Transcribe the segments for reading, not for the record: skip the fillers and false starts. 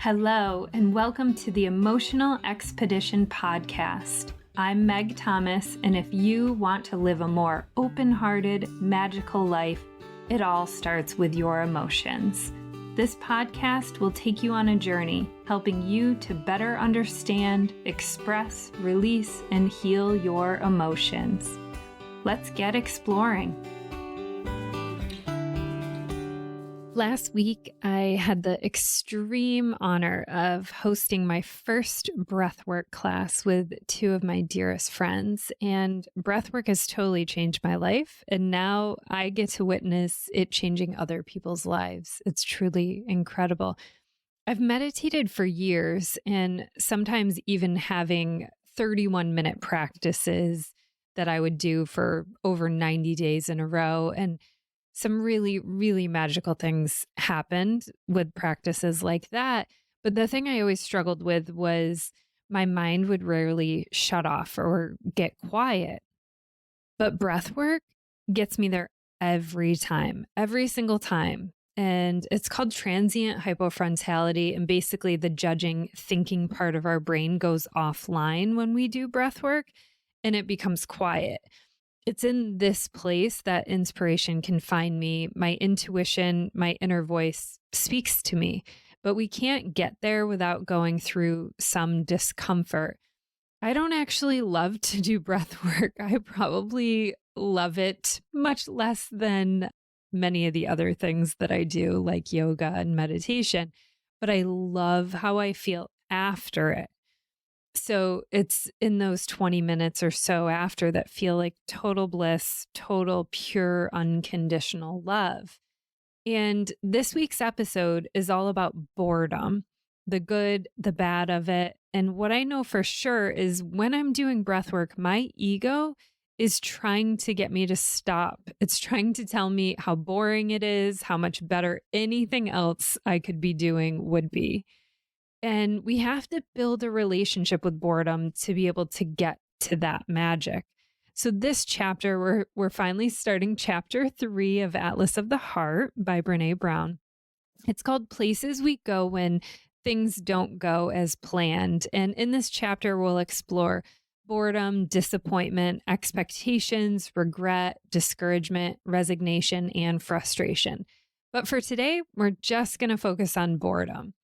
Hello, and welcome to the Emotional Expedition podcast. I'm Meg Thomas, and if you want to live a more open-hearted, magical life, it all starts with your emotions. This podcast will take you on a journey, helping you to better understand, express, release, and heal your emotions. Let's get exploring. Last week, I had the extreme honor of hosting my first breathwork class with two of my dearest friends, and breathwork has totally changed my life, and now I get to witness it changing other people's lives. It's truly incredible. I've meditated for years, and sometimes even having 31-minute practices that I would do for over 90 days in a row, and some really, really magical things happened with practices like that. But the thing I always struggled with was my mind would rarely shut off or get quiet. But breath work gets me there every time, every single time. And it's called transient hypofrontality. And basically the judging, thinking part of our brain goes offline when we do breath work and it becomes quiet. It's in this place that inspiration can find me. My intuition, my inner voice speaks to me, but we can't get there without going through some discomfort. I don't actually love to do breath work. I probably love it much less than many of the other things that I do, like yoga and meditation, but I love how I feel after it. So it's in those 20 minutes or so after that feel like total bliss, total pure, unconditional love. And this week's episode is all about boredom, the good, the bad of it. And what I know for sure is when I'm doing breath work, my ego is trying to get me to stop. It's trying to tell me how boring it is, how much better anything else I could be doing would be. And we have to build a relationship with boredom to be able to get to that magic. So this chapter, we're finally starting chapter 3 of Atlas of the Heart by Brené Brown. It's called Places We Go When Things Don't Go as Planned. And in this chapter, we'll explore boredom, disappointment, expectations, regret, discouragement, resignation, and frustration. But for today, we're just going to focus on boredom.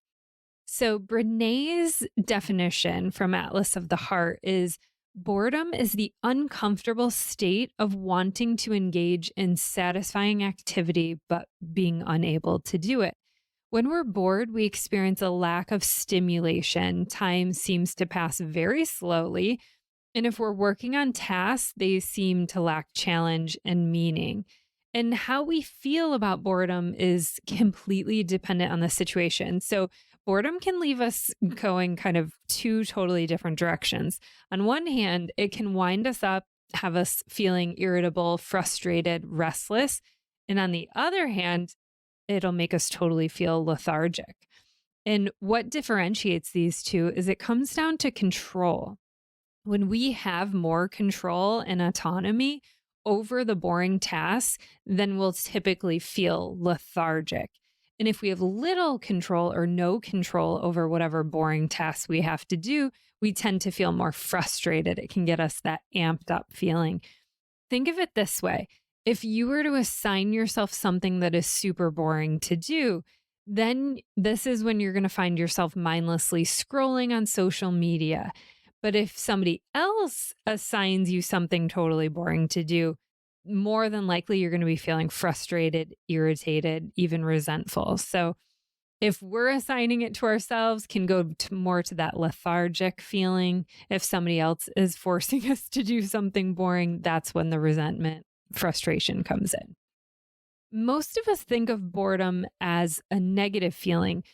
So Brené's definition from Atlas of the Heart is boredom is the uncomfortable state of wanting to engage in satisfying activity, but being unable to do it. When we're bored, we experience a lack of stimulation. Time seems to pass very slowly. And if we're working on tasks, they seem to lack challenge and meaning. And how we feel about boredom is completely dependent on the situation. So boredom can leave us going kind of two totally different directions. On one hand, it can wind us up, have us feeling irritable, frustrated, restless. And on the other hand, it'll make us totally feel lethargic. And what differentiates these two is it comes down to control. When we have more control and autonomy over the boring tasks, then we'll typically feel lethargic. And if we have little control or no control over whatever boring tasks we have to do, we tend to feel more frustrated. It can get us that amped up feeling. Think of it this way. If you were to assign yourself something that is super boring to do, then this is when you're going to find yourself mindlessly scrolling on social media. But if somebody else assigns you something totally boring to do, more than likely you're going to be feeling frustrated, irritated, even resentful. So if we're assigning it to ourselves, can go more to that lethargic feeling. If somebody else is forcing us to do something boring, that's when the resentment, frustration comes in. Most of us think of boredom as a negative feeling,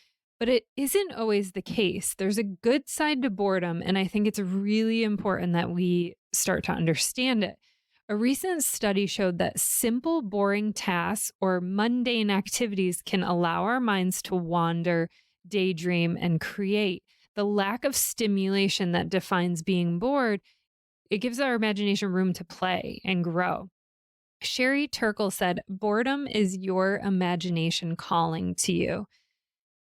but it isn't always the case. There's a good side to boredom, and I think it's really important that we start to understand it. A recent study showed that simple, boring tasks or mundane activities can allow our minds to wander, daydream, and create. The lack of stimulation that defines being bored, it gives our imagination room to play and grow. Sherry Turkle said, "Boredom is your imagination calling to you."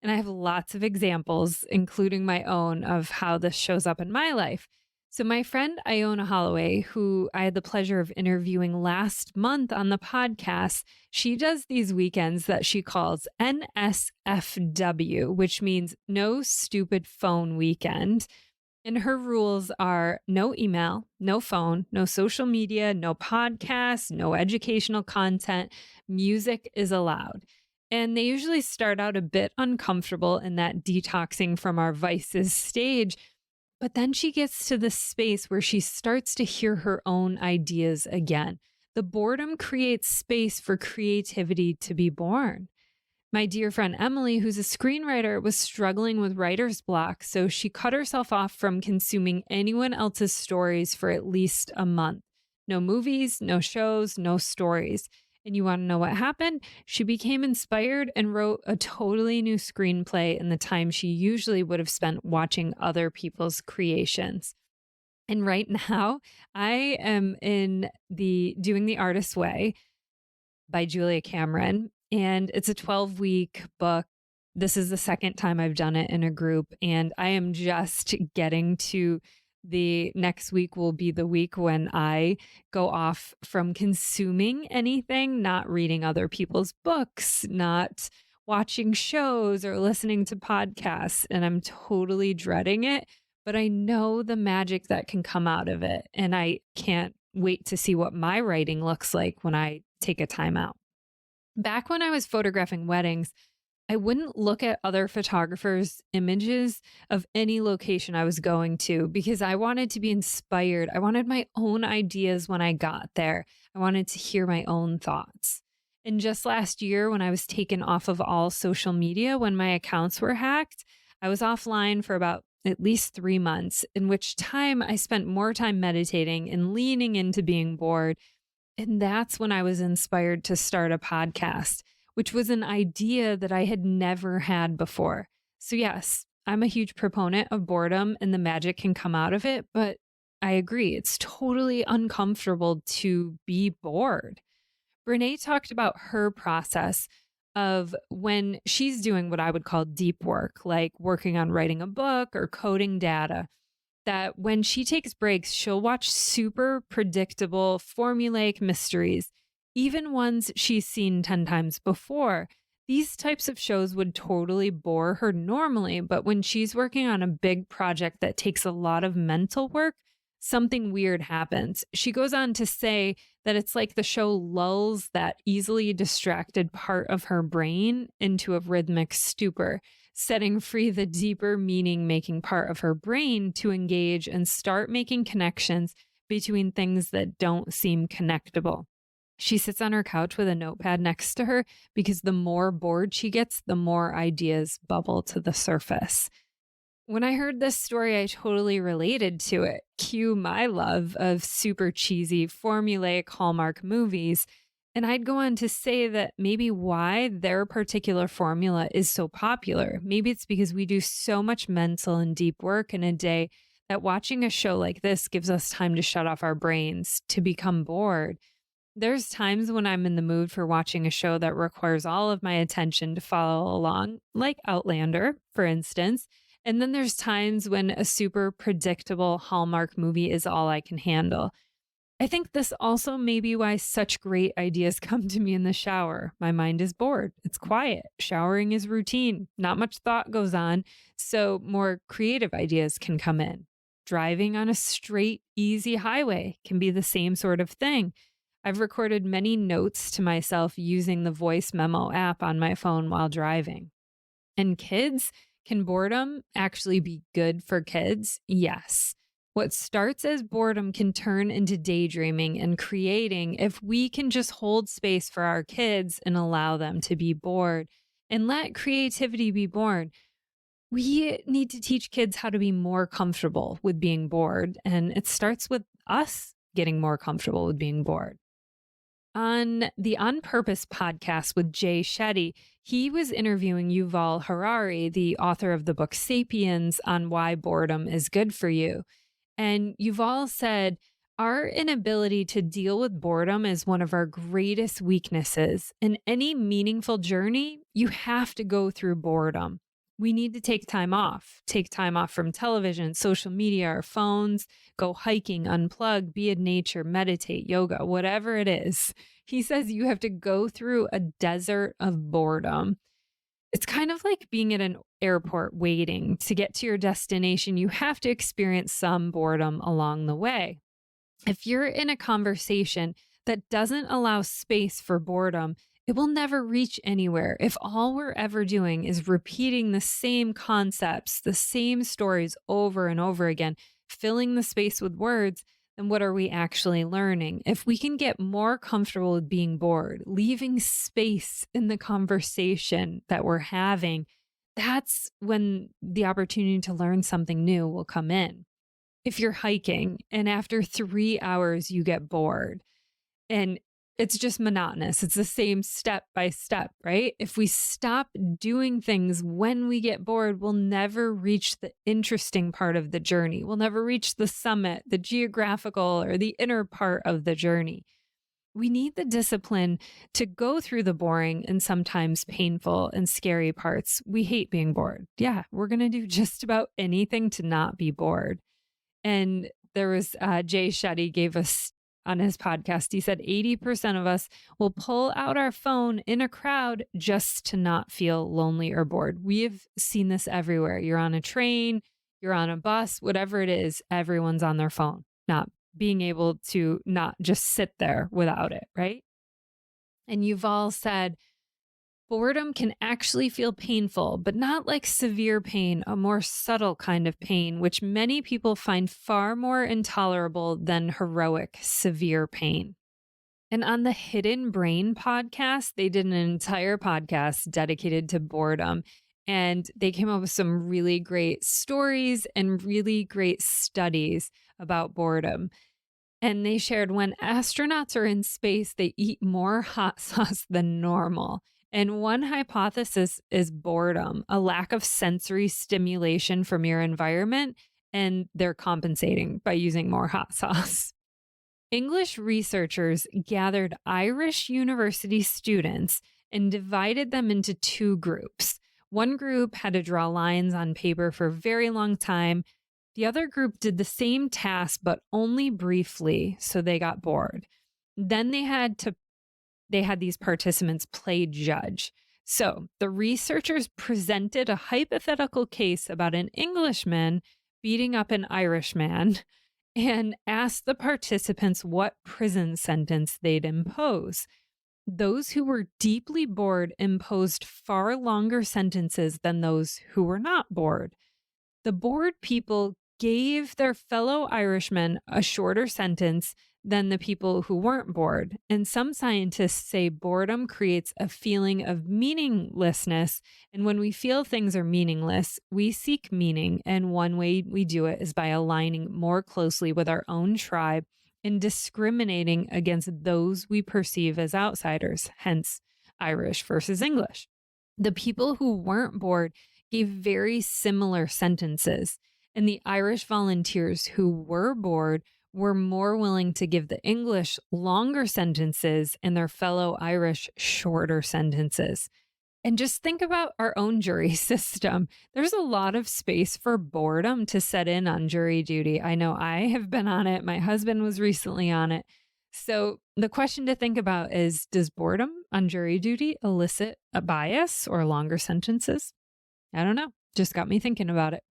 And I have lots of examples, including my own, of how this shows up in my life. So, my friend Iona Holloway, who I had the pleasure of interviewing last month on the podcast, she does these weekends that she calls NSFW, which means no stupid phone weekend. And her rules are no email, no phone, no social media, no podcasts, no educational content. Music is allowed. And they usually start out a bit uncomfortable in that detoxing from our vices stage. But then she gets to the space where she starts to hear her own ideas again. The boredom creates space for creativity to be born. My dear friend Emily, who's a screenwriter, was struggling with writer's block, so she cut herself off from consuming anyone else's stories for at least a month. No movies, no shows, no stories. And you want to know what happened? She became inspired and wrote a totally new screenplay in the time she usually would have spent watching other people's creations. And right now, I am in the Doing the Artist's Way by Julia Cameron. And it's a 12-week book. This is the second time I've done it in a group. And I am just getting to the next week will be the week when I go off from consuming anything, not reading other people's books, not watching shows or listening to podcasts. And I'm totally dreading it. But I know the magic that can come out of it. And I can't wait to see what my writing looks like when I take a time out. Back when I was photographing weddings, I wouldn't look at other photographers' images of any location I was going to because I wanted to be inspired. I wanted my own ideas when I got there. I wanted to hear my own thoughts. And just last year, when I was taken off of all social media, when my accounts were hacked, I was offline for about at least 3 months, in which time I spent more time meditating and leaning into being bored. And that's when I was inspired to start a podcast, which was an idea that I had never had before. So yes, I'm a huge proponent of boredom and the magic can come out of it, but I agree, it's totally uncomfortable to be bored. Brene talked about her process of when she's doing what I would call deep work, like working on writing a book or coding data, that when she takes breaks, she'll watch super predictable, formulaic mysteries, even ones she's seen 10 times before. These types of shows would totally bore her normally, but when she's working on a big project that takes a lot of mental work, something weird happens. She goes on to say that it's like the show lulls that easily distracted part of her brain into a rhythmic stupor, setting free the deeper meaning-making part of her brain to engage and start making connections between things that don't seem connectable. She sits on her couch with a notepad next to her because the more bored she gets, the more ideas bubble to the surface. When I heard this story, I totally related to it. Cue my love of super cheesy, formulaic Hallmark movies. And I'd go on to say that maybe why their particular formula is so popular. Maybe it's because we do so much mental and deep work in a day that watching a show like this gives us time to shut off our brains, to become bored. There's times when I'm in the mood for watching a show that requires all of my attention to follow along, like Outlander, for instance. And then there's times when a super predictable Hallmark movie is all I can handle. I think this also may be why such great ideas come to me in the shower. My mind is bored. It's quiet. Showering is routine. Not much thought goes on, so more creative ideas can come in. Driving on a straight, easy highway can be the same sort of thing. I've recorded many notes to myself using the voice memo app on my phone while driving. And kids, can boredom actually be good for kids? Yes. What starts as boredom can turn into daydreaming and creating if we can just hold space for our kids and allow them to be bored and let creativity be born. We need to teach kids how to be more comfortable with being bored, and it starts with us getting more comfortable with being bored. On the On Purpose podcast with Jay Shetty, he was interviewing Yuval Harari, the author of the book Sapiens, on why boredom is good for you. And Yuval said, our inability to deal with boredom is one of our greatest weaknesses. In any meaningful journey, you have to go through boredom. We need to take time off. Take time off from television, social media, our phones, go hiking, unplug, be in nature, meditate, yoga, whatever it is. He says you have to go through a desert of boredom. It's kind of like being at an airport waiting to get to your destination. You have to experience some boredom along the way. If you're in a conversation that doesn't allow space for boredom, it will never reach anywhere. If all we're ever doing is repeating the same concepts, the same stories over and over again, filling the space with words, then what are we actually learning? If we can get more comfortable with being bored, leaving space in the conversation that we're having, that's when the opportunity to learn something new will come in. If you're hiking and after 3 hours you get bored and it's just monotonous, it's the same step by step, right? If we stop doing things when we get bored, we'll never reach the interesting part of the journey. We'll never reach the summit, the geographical or the inner part of the journey. We need the discipline to go through the boring and sometimes painful and scary parts. We hate being bored. Yeah, we're going to do just about anything to not be bored. And there was Jay Shetty gave us on his podcast, he said 80% of us will pull out our phone in a crowd just to not feel lonely or bored. We have seen this everywhere. You're on a train, you're on a bus, whatever it is, everyone's on their phone, not being able to not just sit there without it, right? And you've all said, boredom can actually feel painful, but not like severe pain, a more subtle kind of pain, which many people find far more intolerable than heroic, severe pain. And on the Hidden Brain podcast, they did an entire podcast dedicated to boredom. And they came up with some really great stories and really great studies about boredom. And they shared when astronauts are in space, they eat more hot sauce than normal. And one hypothesis is boredom, a lack of sensory stimulation from your environment, and they're compensating by using more hot sauce. English researchers gathered Irish university students and divided them into two groups. One group had to draw lines on paper for a very long time. The other group did the same task, but only briefly, so they got bored. Then they had these participants play judge. So the researchers presented a hypothetical case about an Englishman beating up an Irishman and asked the participants what prison sentence they'd impose. Those who were deeply bored imposed far longer sentences than those who were not bored. The bored people gave their fellow Irishmen a shorter sentence than the people who weren't bored. And some scientists say boredom creates a feeling of meaninglessness. And when we feel things are meaningless, we seek meaning. And one way we do it is by aligning more closely with our own tribe and discriminating against those we perceive as outsiders, hence Irish versus English. The people who weren't bored gave very similar sentences. And the Irish volunteers who were bored were more willing to give the English longer sentences and their fellow Irish shorter sentences. And just think about our own jury system. There's a lot of space for boredom to set in on jury duty. I know I have been on it. My husband was recently on it. So the question to think about is, does boredom on jury duty elicit a bias or longer sentences? I don't know. Just got me thinking about it.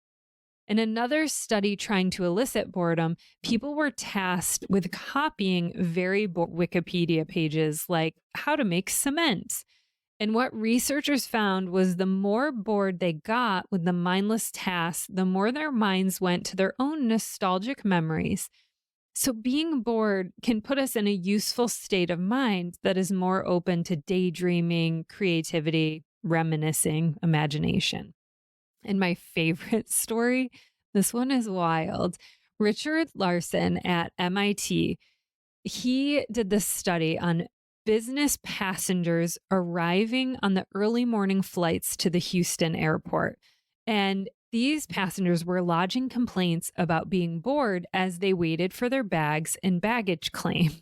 In another study trying to elicit boredom, people were tasked with copying very Wikipedia pages like how to make cement. And what researchers found was the more bored they got with the mindless tasks, the more their minds went to their own nostalgic memories. So being bored can put us in a useful state of mind that is more open to daydreaming, creativity, reminiscing, imagination. And my favorite story, this one is wild. Richard Larson at MIT, he did this study on business passengers arriving on the early morning flights to the Houston airport. And these passengers were lodging complaints about being bored as they waited for their bags and baggage claim.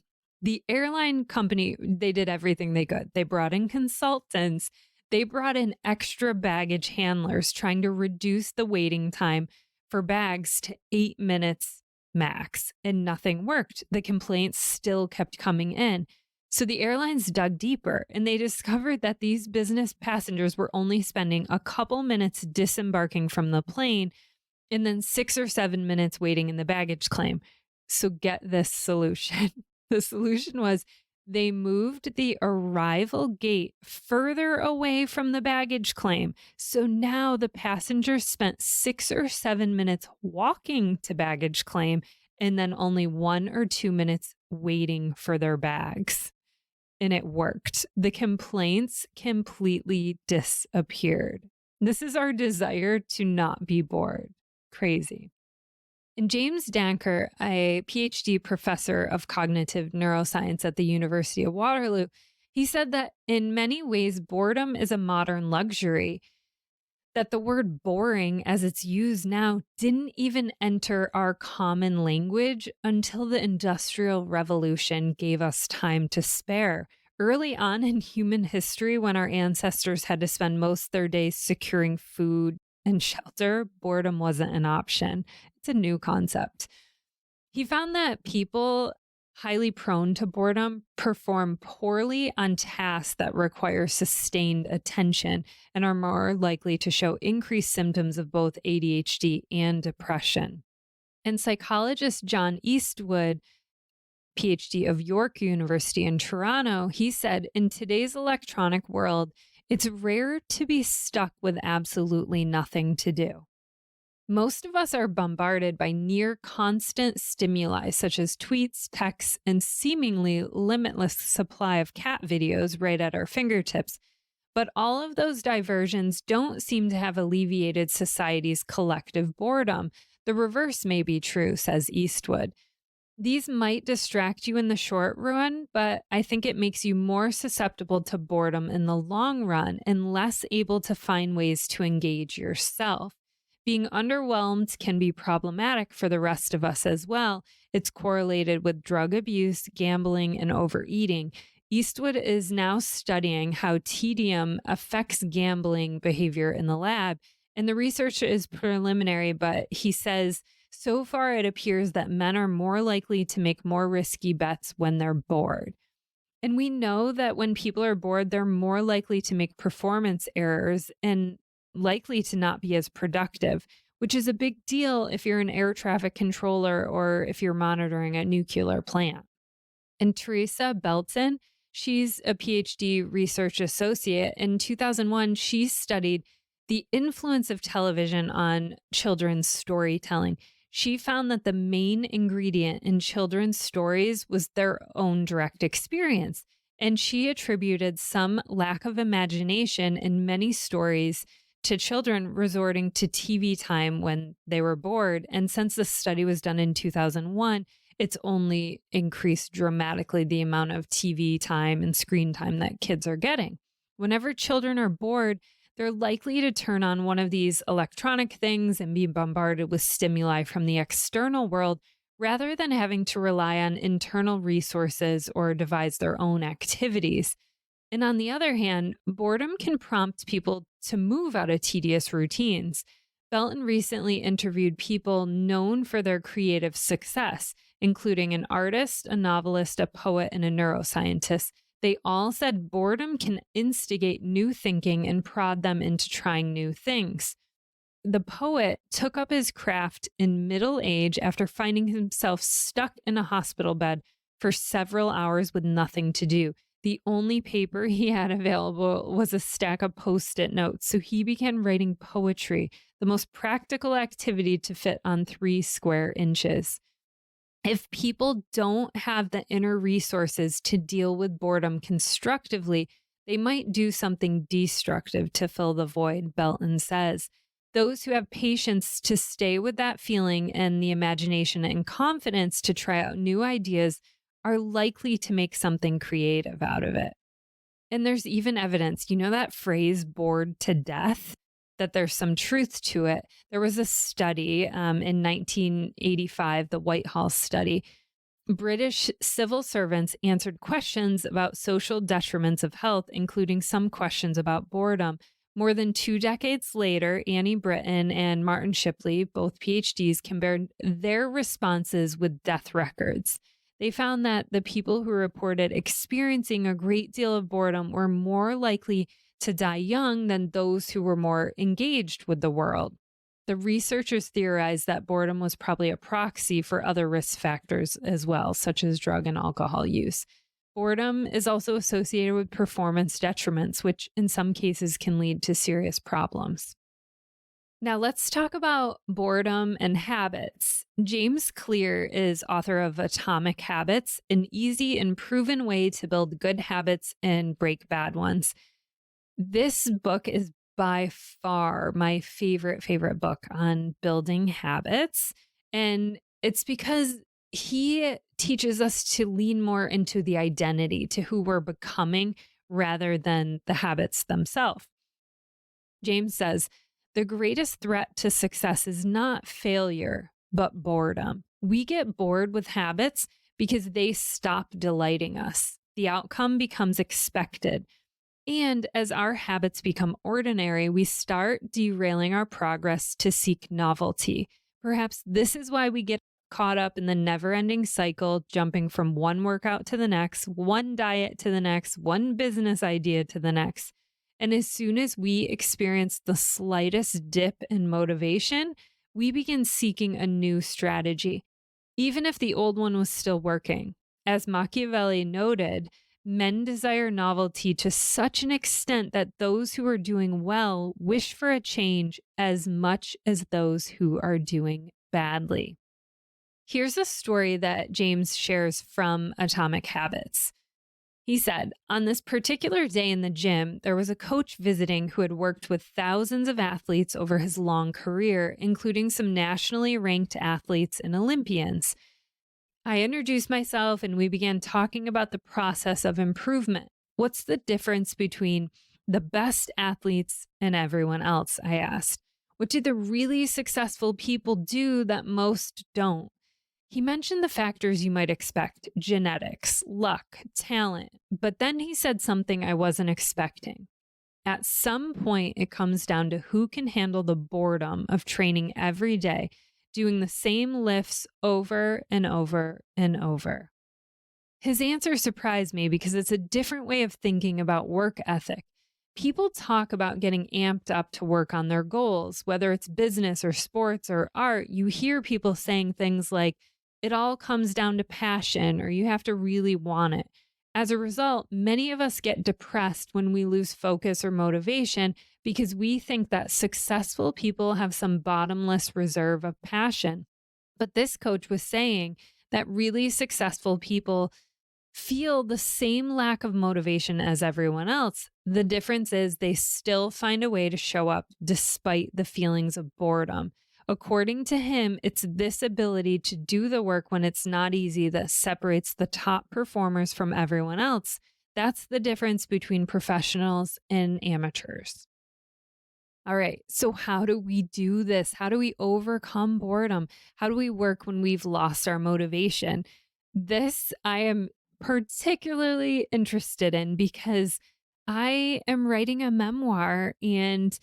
The airline company, they did everything they could. They brought in consultants. They brought in extra baggage handlers trying to reduce the waiting time for bags to 8 minutes max, and nothing worked. The complaints still kept coming in. So the airlines dug deeper and they discovered that these business passengers were only spending a couple minutes disembarking from the plane and then 6 or 7 minutes waiting in the baggage claim. So get this solution. The solution was they moved the arrival gate further away from the baggage claim. So now the passengers spent 6 or 7 minutes walking to baggage claim and then only 1 or 2 minutes waiting for their bags. And it worked. The complaints completely disappeared. This is our desire to not be bored. Crazy. And James Danker, a PhD professor of cognitive neuroscience at the University of Waterloo, he said that in many ways, boredom is a modern luxury, that the word boring as it's used now didn't even enter our common language until the Industrial Revolution gave us time to spare. Early on in human history, when our ancestors had to spend most of their days securing food and shelter, boredom wasn't an option. It's a new concept. He found that people highly prone to boredom perform poorly on tasks that require sustained attention and are more likely to show increased symptoms of both ADHD and depression. And psychologist John Eastwood, PhD of York University in Toronto, he said, in today's electronic world, it's rare to be stuck with absolutely nothing to do. Most of us are bombarded by near constant stimuli, such as tweets, texts, and seemingly limitless supply of cat videos right at our fingertips. But all of those diversions don't seem to have alleviated society's collective boredom. The reverse may be true, says Eastwood. These might distract you in the short run, but I think it makes you more susceptible to boredom in the long run and less able to find ways to engage yourself. Being underwhelmed can be problematic for the rest of us as well. It's correlated with drug abuse, gambling, and overeating. Eastwood is now studying how tedium affects gambling behavior in the lab, and the research is preliminary, but he says, so far it appears that men are more likely to make more risky bets when they're bored. And we know that when people are bored, they're more likely to make performance errors and likely to not be as productive, which is a big deal if you're an air traffic controller or if you're monitoring a nuclear plant. And Teresa Belton, she's a PhD research associate. In 2001, she studied the influence of television on children's storytelling. She found that the main ingredient in children's stories was their own direct experience. And she attributed some lack of imagination in many stories to children resorting to TV time when they were bored. And since the study was done in 2001, it's only increased dramatically the amount of TV time and screen time that kids are getting. Whenever children are bored, they're likely to turn on one of these electronic things and be bombarded with stimuli from the external world rather than having to rely on internal resources or devise their own activities. And on the other hand, boredom can prompt people to move out of tedious routines. Belton recently interviewed people known for their creative success, including an artist, a novelist, a poet, and a neuroscientist. They all said boredom can instigate new thinking and prod them into trying new things. The poet took up his craft in middle age after finding himself stuck in a hospital bed for several hours with nothing to do. The only paper he had available was a stack of Post-it notes, so he began writing poetry, the most practical activity to fit on 3 square inches. If people don't have the inner resources to deal with boredom constructively, they might do something destructive to fill the void, Belton says. Those who have patience to stay with that feeling and the imagination and confidence to try out new ideas are likely to make something creative out of it. And there's even evidence, you know that phrase, bored to death, that there's some truth to it. There was a study in 1985, the Whitehall study, British civil servants answered questions about social detriments of health, including some questions about boredom. More than 2 decades later, Annie Britton and Martin Shipley, both PhDs, compared their responses with death records. They found that the people who reported experiencing a great deal of boredom were more likely to die young than those who were more engaged with the world. The researchers theorized that boredom was probably a proxy for other risk factors as well, such as drug and alcohol use. Boredom is also associated with performance detriments, which in some cases can lead to serious problems. Now let's talk about boredom and habits. James Clear is author of Atomic Habits, an easy and proven way to build good habits and break bad ones. This book is by far my favorite book on building habits. And it's because he teaches us to lean more into the identity, to who we're becoming rather than the habits themselves. James says, the greatest threat to success is not failure, but boredom. We get bored with habits because they stop delighting us. The outcome becomes expected. And as our habits become ordinary, we start derailing our progress to seek novelty. Perhaps this is why we get caught up in the never-ending cycle, jumping from one workout to the next, one diet to the next, one business idea to the next. And as soon as we experience the slightest dip in motivation, we begin seeking a new strategy, even if the old one was still working. As Machiavelli noted, men desire novelty to such an extent that those who are doing well wish for a change as much as those who are doing badly. Here's a story that James shares from Atomic Habits. He said, on this particular day in the gym, there was a coach visiting who had worked with thousands of athletes over his long career, including some nationally ranked athletes and Olympians. I introduced myself and we began talking about the process of improvement. What's the difference between the best athletes and everyone else? I asked. What do the really successful people do that most don't? He mentioned the factors you might expect: genetics, luck, talent. But then he said something I wasn't expecting. At some point, it comes down to who can handle the boredom of training every day, doing the same lifts over and over and over. His answer surprised me because it's a different way of thinking about work ethic. People talk about getting amped up to work on their goals, whether it's business or sports or art. You hear people saying things like, it all comes down to passion, or you have to really want it. As a result, many of us get depressed when we lose focus or motivation because we think that successful people have some bottomless reserve of passion. But this coach was saying that really successful people feel the same lack of motivation as everyone else. The difference is they still find a way to show up despite the feelings of boredom. According to him, it's this ability to do the work when it's not easy that separates the top performers from everyone else. That's the difference between professionals and amateurs. All right, so how do we do this? How do we overcome boredom? How do we work when we've lost our motivation? This I am particularly interested in because I am writing a memoir and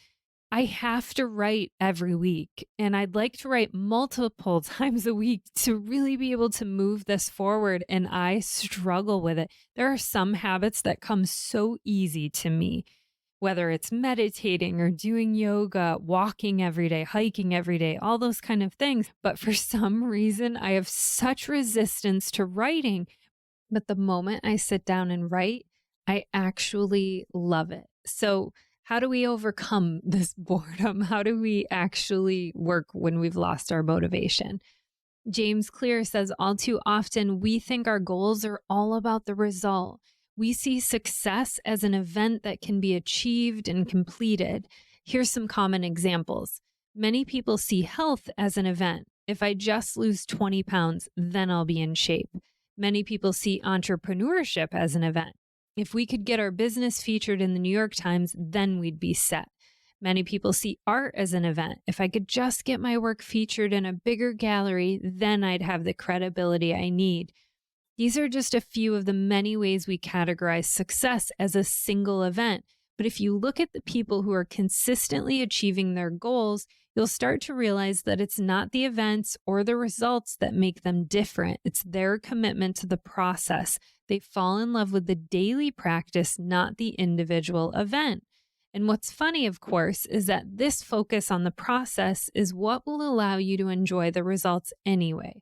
I have to write every week, and I'd like to write multiple times a week to really be able to move this forward, and I struggle with it. There are some habits that come so easy to me, whether it's meditating or doing yoga, walking every day, hiking every day, all those kind of things. But for some reason, I have such resistance to writing. But the moment I sit down and write, I actually love it. So how do we overcome this boredom? How do we actually work when we've lost our motivation? James Clear says all too often we think our goals are all about the result. We see success as an event that can be achieved and completed. Here's some common examples. Many people see health as an event. If I just lose 20 pounds, then I'll be in shape. Many people see entrepreneurship as an event. If we could get our business featured in the New York Times, then we'd be set. Many people see art as an event. If I could just get my work featured in a bigger gallery, then I'd have the credibility I need. These are just a few of the many ways we categorize success as a single event. But if you look at the people who are consistently achieving their goals, you'll start to realize that it's not the events or the results that make them different. It's their commitment to the process. They fall in love with the daily practice, not the individual event. And what's funny, of course, is that this focus on the process is what will allow you to enjoy the results anyway.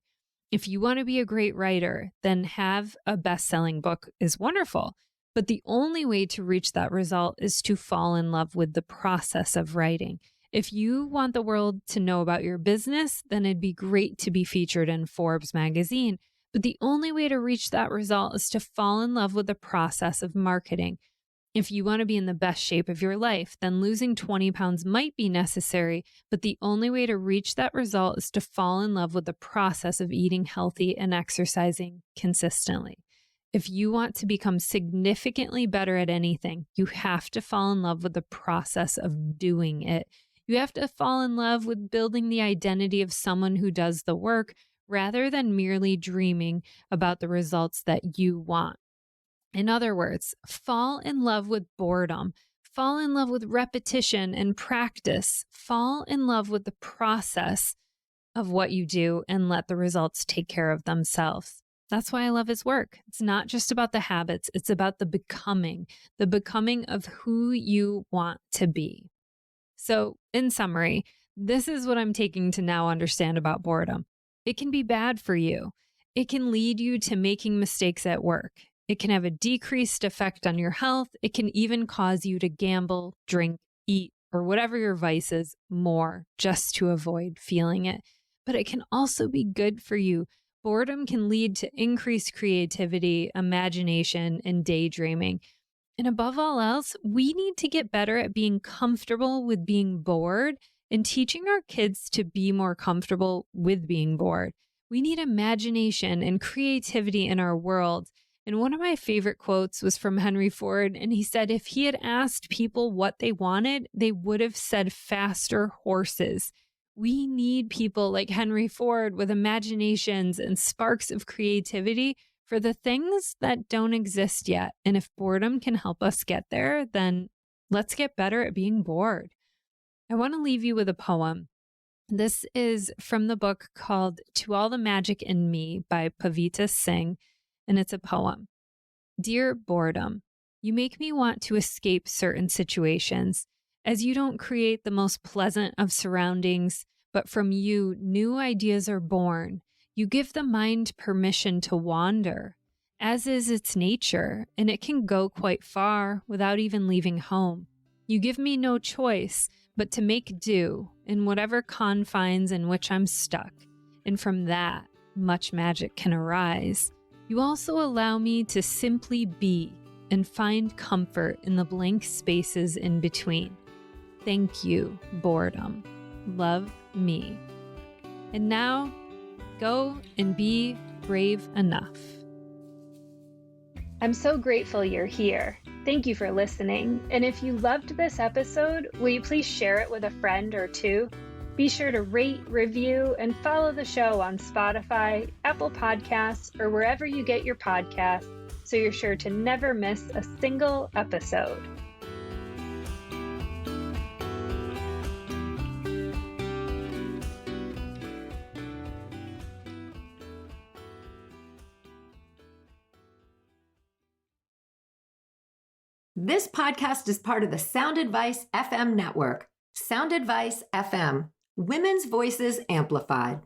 If you want to be a great writer, then have a best-selling book is wonderful. But the only way to reach that result is to fall in love with the process of writing. If you want the world to know about your business, then it'd be great to be featured in Forbes magazine. But the only way to reach that result is to fall in love with the process of marketing. If you want to be in the best shape of your life, then losing 20 pounds might be necessary, but the only way to reach that result is to fall in love with the process of eating healthy and exercising consistently. If you want to become significantly better at anything, you have to fall in love with the process of doing it. You have to fall in love with building the identity of someone who does the work rather than merely dreaming about the results that you want. In other words, fall in love with boredom, fall in love with repetition and practice, fall in love with the process of what you do and let the results take care of themselves. That's why I love his work. It's not just about the habits, it's about the becoming of who you want to be. So, in summary, this is what I'm taking to now understand about boredom. It can be bad for you. It can lead you to making mistakes at work. It can have a decreased effect on your health. It can even cause you to gamble, drink, eat, or whatever your vice is more just to avoid feeling it. But it can also be good for you. Boredom can lead to increased creativity, imagination, and daydreaming. And above all else, we need to get better at being comfortable with being bored and teaching our kids to be more comfortable with being bored. We need imagination and creativity in our world. And one of my favorite quotes was from Henry Ford, and he said if he had asked people what they wanted, they would have said faster horses. We need people like Henry Ford with imaginations and sparks of creativity for the things that don't exist yet. And if boredom can help us get there, then let's get better at being bored. I want to leave you with a poem. This is from the book called To All the Magic in Me by Pavita Singh, and it's a poem. Dear boredom, you make me want to escape certain situations, as you don't create the most pleasant of surroundings, but from you, new ideas are born. You give the mind permission to wander, as is its nature, and it can go quite far without even leaving home. You give me no choice but to make do in whatever confines in which I'm stuck, and from that, much magic can arise. You also allow me to simply be and find comfort in the blank spaces in between. Thank you, boredom. Love me. And now, go and be brave enough. I'm so grateful you're here. Thank you for listening. And if you loved this episode, will you please share it with a friend or two? Be sure to rate, review, and follow the show on Spotify, Apple Podcasts, or wherever you get your podcasts, so you're sure to never miss a single episode. This podcast is part of the Sound Advice FM network. Sound Advice FM, women's voices amplified.